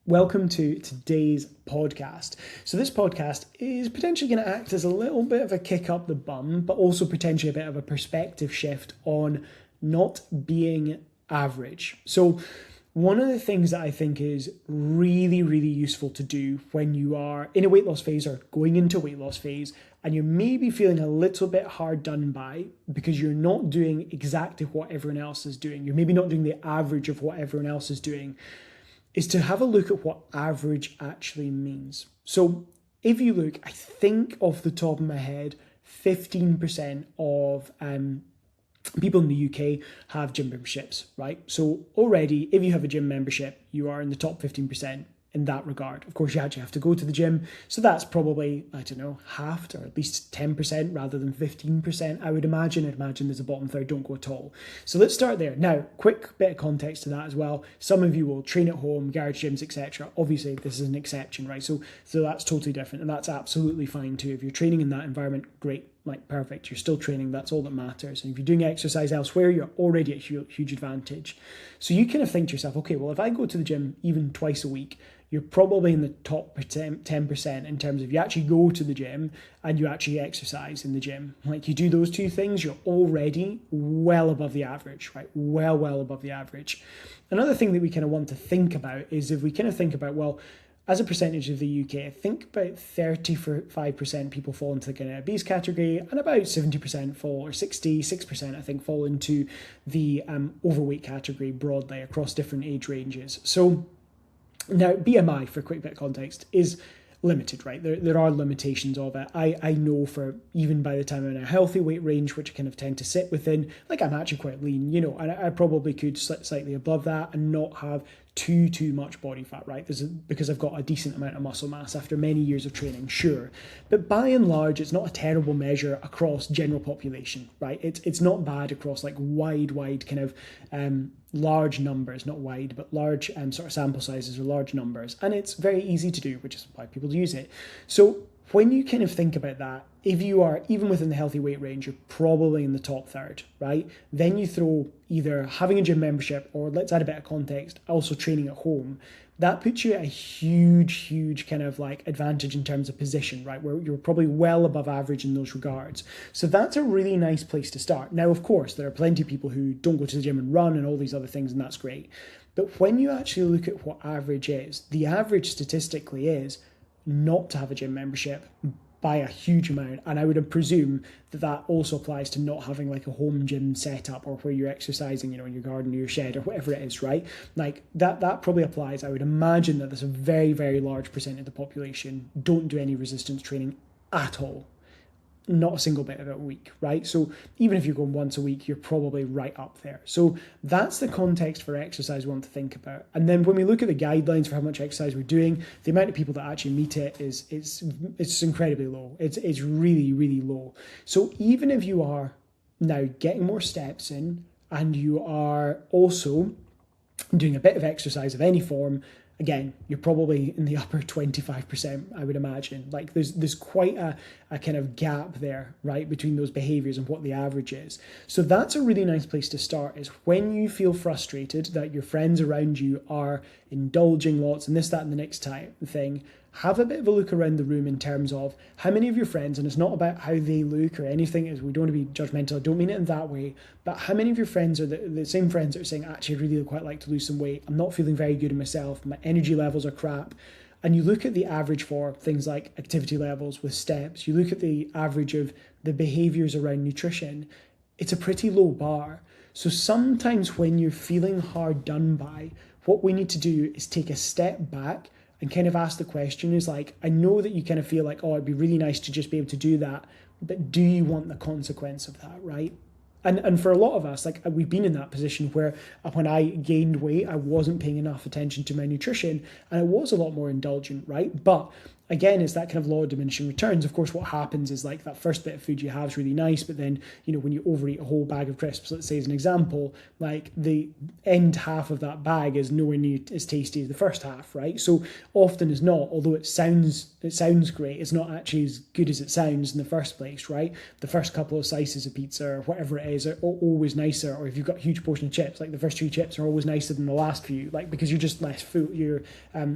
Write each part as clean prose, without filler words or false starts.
Welcome to today's podcast. So this podcast is potentially going to act as a little bit of a kick up the bum, but also potentially a bit of a perspective shift on not being average. So one of the things that I think is really, really useful to do when you are in a weight loss phase or going into a weight loss phase, and you're maybe feeling a little bit hard done by because you're not doing exactly what everyone else is doing. You're maybe not doing the average of what everyone else is doing, is to have a look at what average actually means. So if you look, I think off the top of my head, 15% of people in the UK have gym memberships, right? So already, if you have a gym membership, you are in the top 15% in that regard. Of course, you actually have to go to the gym. So that's probably, I don't know, halved or at least 10% rather than 15%, I would imagine. I'd imagine there's a bottom third, don't go at all. So let's start there. Now, quick bit of context to that as well. Some of you will train at home, garage gyms, etc. Obviously, this is an exception, right? So that's totally different, and that's absolutely fine too. If you're training in that environment, great. Like perfect, you're still training, that's all that matters. And if you're doing exercise elsewhere, you're already at huge advantage. So you kind of think to yourself, okay, well, if I go to the gym even twice a week, you're probably in the top 10% in terms of you actually go to the gym and you actually exercise in the gym. Like you do those two things, you're already well above the average, right? Well above the average. Another thing that we kind of want to think about is if we kind of think about, well, as a percentage of the UK, I think about 35% people fall into the kind of obese category, and about 70% fall, or 66% I think, fall into the overweight category broadly across different age ranges. So now BMI, for a quick bit of context, is limited, right? There are limitations of it. I know for even by the time I'm in a healthy weight range, which I kind of tend to sit within, like I'm actually quite lean, and I probably could sit slightly above that and not have too much body fat, right? This is because I've got a decent amount of muscle mass after many years of training, sure. But by and large, it's not a terrible measure across general population, right? It's not bad across like wide kind of large numbers, not wide, but large sort of sample sizes or large numbers. And it's very easy to do, which is why people use it. So when you kind of think about that, if you are even within the healthy weight range, you're probably in the top third, right? Then you throw either having a gym membership or, let's add a bit of context, also training at home. That puts you at a huge kind of like advantage in terms of position, right? Where you're probably well above average in those regards. So that's a really nice place to start. Now, of course, there are plenty of people who don't go to the gym and run and all these other things, and that's great. But when you actually look at what average is, the average statistically is not to have a gym membership by a huge amount. And I would presume that also applies to not having like a home gym setup or where you're exercising, in your garden or your shed or whatever it is, right? Like that probably applies. I would imagine that there's a very large percent of the population don't do any resistance training at all. Not a single bit of it a week, right? So even if you're going once a week, you're probably right up there. So that's the context for exercise we want to think about. And then when we look at the guidelines for how much exercise we're doing, the amount of people that actually meet it is it's incredibly low. It's really low. So even if you are now getting more steps in and you are also doing a bit of exercise of any form, again, you're probably in the upper 25%, I would imagine. Like there's quite a kind of gap there, right, between those behaviors and what the average is. So that's a really nice place to start, is when you feel frustrated that your friends around you are indulging lots and this, that, and the next type thing, have a bit of a look around the room in terms of how many of your friends, and it's not about how they look or anything, as we don't want to be judgmental, I don't mean it in that way, but how many of your friends are the same friends that are saying, actually, I really quite like to lose some weight, I'm not feeling very good in myself, my energy levels are crap. And you look at the average for things like activity levels with steps, you look at the average of the behaviors around nutrition, it's a pretty low bar. So sometimes when you're feeling hard done by, what we need to do is take a step back and kind of ask the question is like, I know that you kind of feel like, oh, it'd be really nice to just be able to do that, but do you want the consequence of that, right? And for a lot of us, like we've been in that position where when I gained weight, I wasn't paying enough attention to my nutrition and I was a lot more indulgent, right? But again, it's that kind of law of diminishing returns. Of course, what happens is like that first bit of food you have is really nice, but then, when you overeat a whole bag of crisps, let's say as an example, like the end half of that bag is nowhere near as tasty as the first half, right? So often is not, although it sounds great, it's not actually as good as it sounds in the first place, right? The first couple of slices of pizza or whatever it is are always nicer, or if you've got a huge portion of chips, like the first 3 chips are always nicer than the last few, like because you're just less full, you're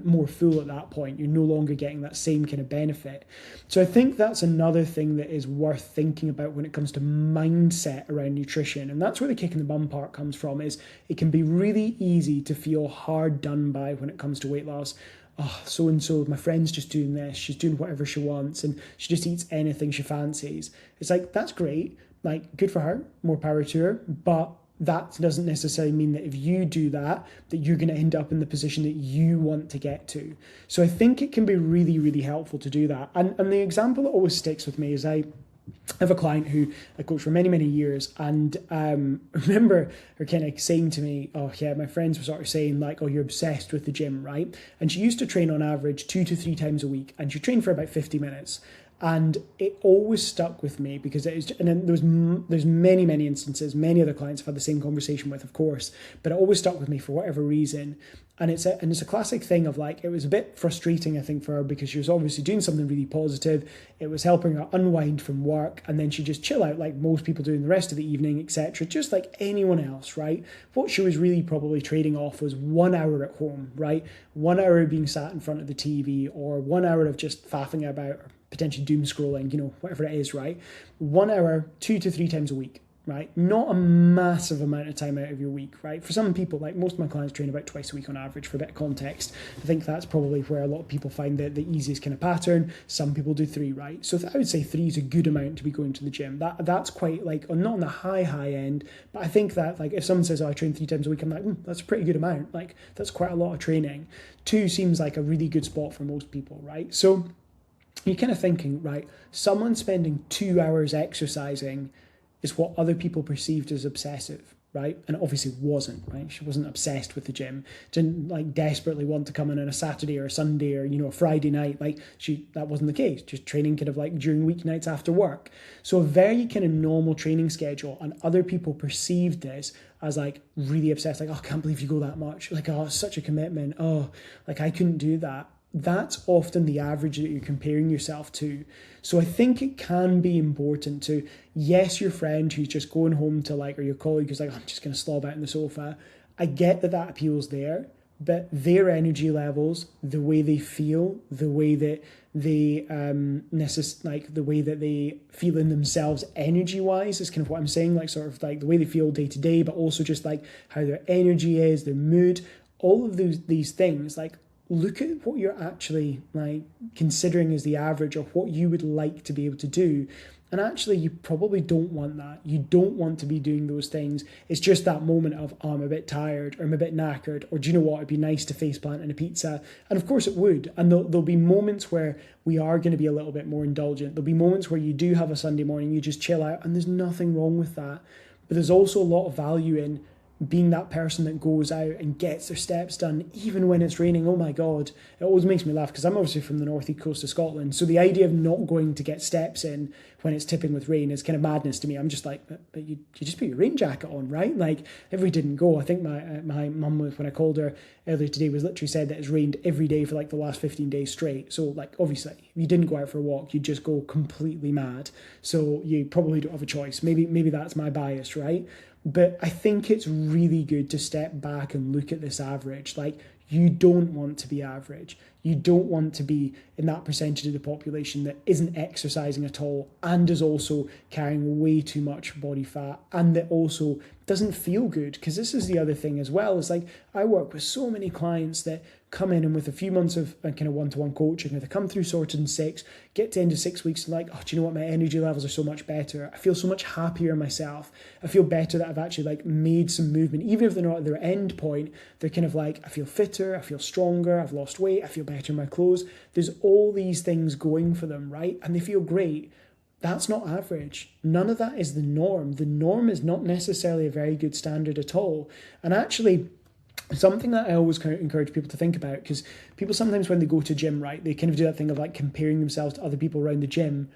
more full at that point. You're no longer getting that same kind of benefit. So I think that's another thing that is worth thinking about when it comes to mindset around nutrition. And that's where the kick in the bum part comes from, is it can be really easy to feel hard done by when it comes to weight loss. Oh, so-and-so, my friend's just doing this, she's doing whatever she wants, and she just eats anything she fancies. It's like, that's great, like, good for her, more power to her, but that doesn't necessarily mean that if you do that, that you're going to end up in the position that you want to get to. So I think it can be really, really helpful to do that. And the example that always sticks with me is I have a client who I coached for many, many years, and remember her kind of saying to me, oh yeah, my friends were sort of saying like, oh, you're obsessed with the gym, right? And she used to train on average 2 to 3 times a week, and she trained for about 50 minutes. And it always stuck with me because it is, and then there's many instances, many other clients I've had the same conversation with, of course, but it always stuck with me for whatever reason. And it's a classic thing of like, it was a bit frustrating, I think, for her because she was obviously doing something really positive. It was helping her unwind from work, and then she'd just chill out like most people do in the rest of the evening, etc., just like anyone else, right? What she was really probably trading off was 1 hour at home, right? 1 hour of being sat in front of the TV, or 1 hour of just faffing about, or potentially doom scrolling, whatever it is, right? 1 hour, 2 to 3 times a week, right? Not a massive amount of time out of your week, right? For some people, like most of my clients train about twice a week on average, for a bit of context. I think that's probably where a lot of people find the easiest kind of pattern. Some people do 3, right? So I would say 3 is a good amount to be going to the gym. That's quite like, not on the high end, but I think that like if someone says, oh, I train 3 times a week, I'm like, that's a pretty good amount. Like that's quite a lot of training. 2 seems like a really good spot for most people, right? So you're kind of thinking, right, someone spending 2 hours exercising is what other people perceived as obsessive, right? And it obviously wasn't, right? She wasn't obsessed with the gym, didn't like desperately want to come in on a Saturday or a Sunday or, a Friday night. Like that wasn't the case, just training kind of like during weeknights after work. So a very kind of normal training schedule, and other people perceived this as like really obsessed, like, oh, I can't believe you go that much. Like, oh, it's such a commitment. Oh, like I couldn't do that. That's often the average that you're comparing yourself to. So I think it can be important to, yes, your friend who's just going home to like, or your colleague who's like, I'm just going to slob out on the sofa. I get that appeals there, but their energy levels, the way they feel, the way that they the way that they feel in themselves energy wise is kind of what I'm saying, like sort of like the way they feel day to day, but also just like how their energy is, their mood, all of these things, like look at what you're actually like considering as the average, or what you would like to be able to do. And actually, you probably don't want that. You don't want to be doing those things. It's just that moment of, oh, I'm a bit tired, or I'm a bit knackered, or do you know what? It'd be nice to faceplant in a pizza. And of course it would. And there'll be moments where we are going to be a little bit more indulgent. There'll be moments where you do have a Sunday morning, you just chill out, and there's nothing wrong with that. But there's also a lot of value in being that person that goes out and gets their steps done, even when it's raining. Oh my God, it always makes me laugh because I'm obviously from the northeast coast of Scotland. So the idea of not going to get steps in when it's tipping with rain is kind of madness to me. I'm just like, but you just put your rain jacket on, right? Like if we didn't go, I think my mum, when I called her earlier today, was literally said that it's rained every day for like the last 15 days straight. So like obviously if you didn't go out for a walk, you'd just go completely mad. So you probably don't have a choice. Maybe that's my bias, right? But I think it's really good to step back and look at this average. Like, you don't want to be average. You don't want to be in that percentage of the population that isn't exercising at all and is also carrying way too much body fat, and that also doesn't feel good. Because this is the other thing as well. It's like, I work with so many clients that come in and with a few months of kind of one-to-one coaching, they come through sorted in 6, get to the end of 6 weeks and like, oh, do you know what? My energy levels are so much better. I feel so much happier in myself. I feel better that I've actually like made some movement. Even if they're not at their end point, they're kind of like, I feel fitter, I feel stronger, I've lost weight, I feel better in my clothes. There's all these things going for them, right? And they feel great. That's not average. None of that is the norm. The norm is not necessarily a very good standard at all. And actually, something that I always kind of encourage people to think about, because people sometimes when they go to gym, right, they kind of do that thing of like comparing themselves to other people around the gym.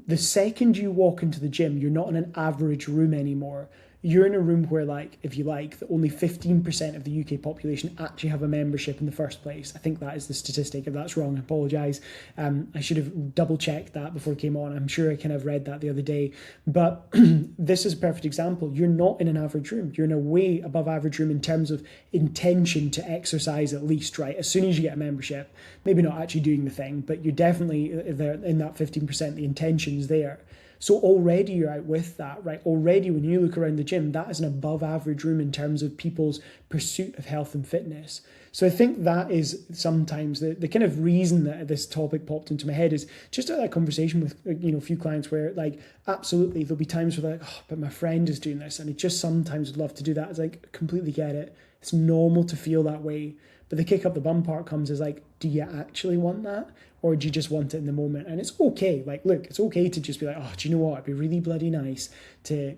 The second you walk into the gym, you're not in an average room anymore. You're in a room where, like, if you like, that only 15% of the UK population actually have a membership in the first place. I think that is the statistic. If that's wrong, I apologise. I should have double checked that before I came on. I'm sure I kind of read that the other day. But this is a perfect example. You're not in an average room. You're in a way above average room in terms of intention to exercise, at least, right? As soon as you get a membership, maybe not actually doing the thing, but you're definitely there in that 15%, the intention's there. So already you're out with that, right? Already when you look around the gym, that is an above average room in terms of people's pursuit of health and fitness. So I think that is sometimes the kind of reason that this topic popped into my head is just had that conversation with, a few clients where, like, absolutely there'll be times where like, oh, but my friend is doing this and I just sometimes would love to do that. It's like, completely get it. It's normal to feel that way. But the kick up the bum part comes is like, do you actually want that? Or do you just want it in the moment? And it's okay. Like, look, it's okay to just be like, oh, do you know what? It'd be really bloody nice to,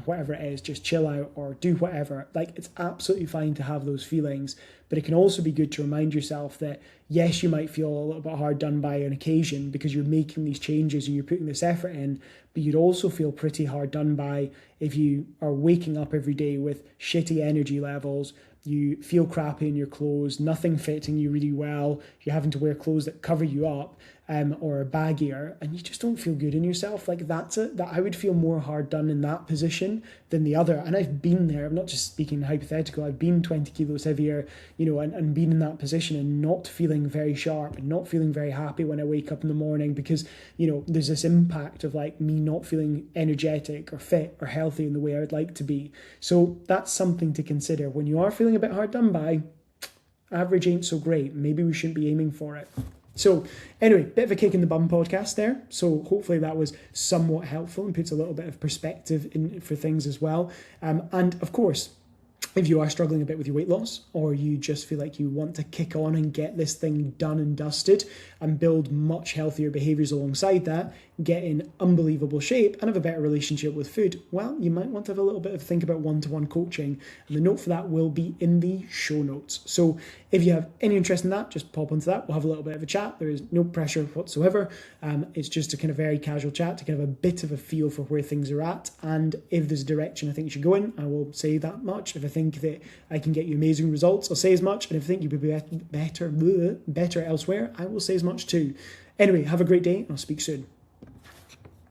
whatever it is, just chill out or do whatever. Like, it's absolutely fine to have those feelings. But it can also be good to remind yourself that, yes, you might feel a little bit hard done by on occasion because you're making these changes and you're putting this effort in, but you'd also feel pretty hard done by if you are waking up every day with shitty energy levels, you feel crappy in your clothes, nothing fitting you really well, you're having to wear clothes that cover you up or are baggier, and you just don't feel good in yourself. Like, that I would feel more hard done in that position than the other. And I've been there. I'm not just speaking hypothetical. I've been 20 kilos heavier, and been in that position and not feeling very sharp and not feeling very happy when I wake up in the morning because, there's this impact of like me not feeling energetic or fit or healthy in the way I would like to be. So that's something to consider. When you are feeling a bit hard done by, average ain't so great. Maybe we shouldn't be aiming for it. So anyway, bit of a kick in the bum podcast there. So hopefully that was somewhat helpful and puts a little bit of perspective in for things as well. And of course, if you are struggling a bit with your weight loss, or you just feel like you want to kick on and get this thing done and dusted and build much healthier behaviors alongside that, get in unbelievable shape and have a better relationship with food, well, you might want to have a little bit of think about one-to-one coaching. And the note for that will be in the show notes. So if you have any interest in that, just pop onto that. We'll have a little bit of a chat. There is no pressure whatsoever. It's just a kind of very casual chat to kind of a bit of a feel for where things are at. And if there's a direction I think you should go in, I will say that much. If I think that I can get you amazing results, I'll say as much. And if I think you'd be better elsewhere, I will say as much too. Anyway, have a great day and I'll speak soon.